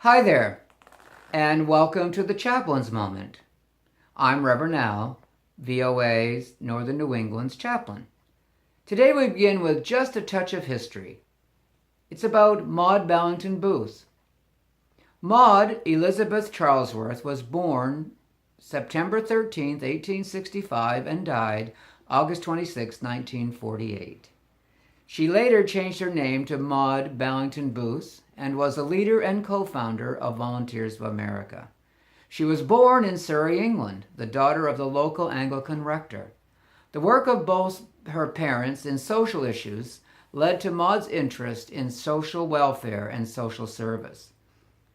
Hi there, and welcome to the Chaplain's Moment. I'm Reverend Al, VOA's Northern New England's chaplain. Today we begin with just a touch of history. It's about Maud Balllington Booth. Maud Elizabeth Charlesworth was born September 13, 1865, and died August 26, 1948. She later changed her name to Maud Balllington Booth and was a leader and co-founder of Volunteers of America. She was born in Surrey, England, the daughter of the local Anglican rector. The work of both her parents in social issues led to Maud's interest in social welfare and social service.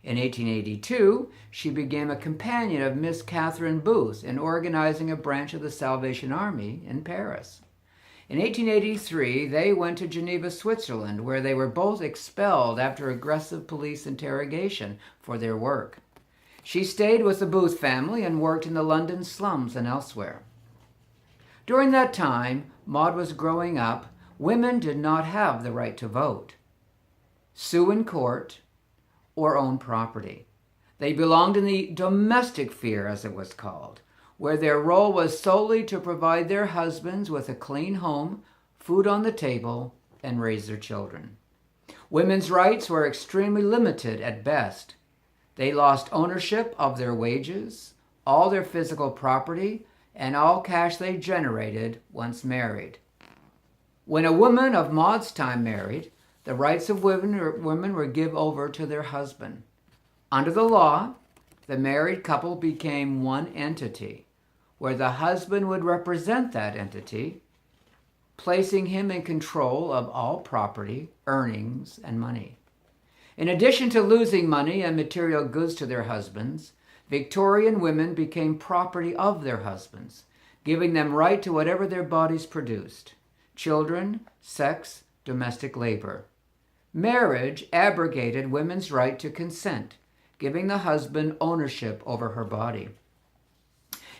In 1882, she became a companion of Miss Catherine Booth in organizing a branch of the Salvation Army in Paris. In 1883, they went to Geneva, Switzerland, where they were both expelled after aggressive police interrogation for their work. She stayed with the Booth family and worked in the London slums and elsewhere. During that time, Maud was growing up. Women did not have the right to vote, sue in court, or own property. They belonged in the domestic sphere, as it was called, where their role was solely to provide their husbands with a clean home, food on the table, and raise their children. Women's rights were extremely limited at best. They lost ownership of their wages, all their physical property, and all cash they generated once married. When a woman of Maud's time married, the rights of women were given over to their husband. Under the law, the married couple became one entity, where the husband would represent that entity, placing him in control of all property, earnings, and money. In addition to losing money and material goods to their husbands, Victorian women became property of their husbands, giving them right to whatever their bodies produced: children, sex, domestic labor. Marriage abrogated women's right to consent, giving the husband ownership over her body.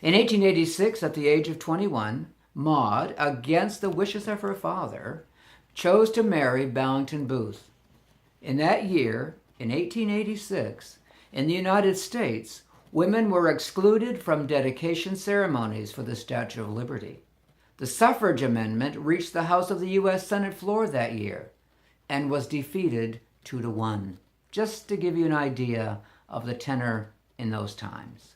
In 1886, at the age of 21, Maud, against the wishes of her father, chose to marry Balllington Booth. In that year, in 1886, in the United States, women were excluded from dedication ceremonies for the Statue of Liberty. The suffrage amendment reached the House of the U.S. Senate floor that year and was defeated 2-1, just to give you an idea of the tenor in those times.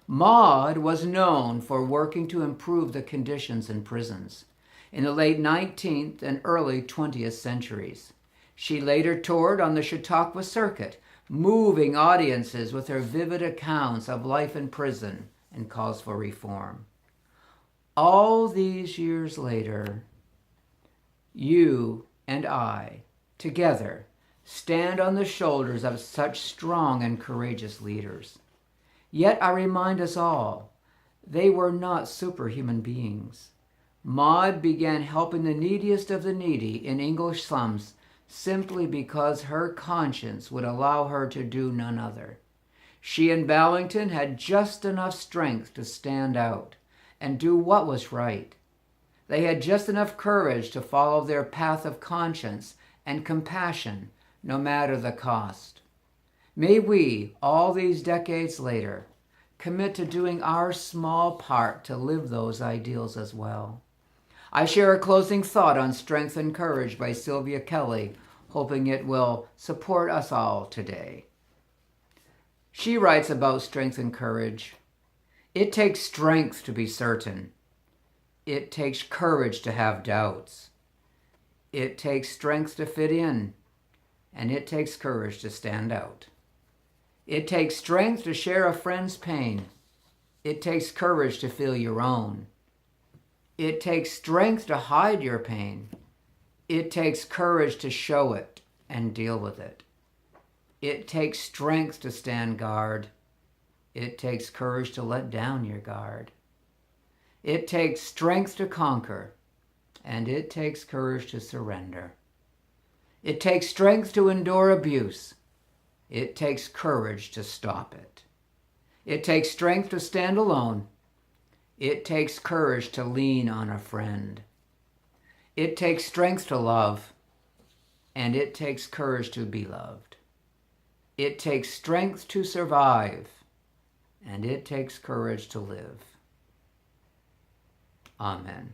Maud was known for working to improve the conditions in prisons in the late 19th and early 20th centuries. She later toured on the Chautauqua circuit, moving audiences with her vivid accounts of life in prison and calls for reform. All these years later, you and I, together, stand on the shoulders of such strong and courageous leaders. Yet I remind us all, they were not superhuman beings. Maud began helping the neediest of the needy in English slums simply because her conscience would allow her to do none other. She and Balllington had just enough strength to stand out and do what was right. They had just enough courage to follow their path of conscience and compassion, no matter the cost. May we, all these decades later, commit to doing our small part to live those ideals as well. I share a closing thought on strength and courage by Sylvia Kelly, hoping it will support us all today. She writes about strength and courage. It takes strength to be certain. It takes courage to have doubts. It takes strength to fit in, and it takes courage to stand out. It takes strength to share a friend's pain. It takes courage to feel your own. It takes strength to hide your pain. It takes courage to show it and deal with it. It takes strength to stand guard. It takes courage to let down your guard. It takes strength to conquer, and it takes courage to surrender. It takes strength to endure abuse. It takes courage to stop it. It takes strength to stand alone. It takes courage to lean on a friend. It takes strength to love, and it takes courage to be loved. It takes strength to survive, and it takes courage to live. Amen.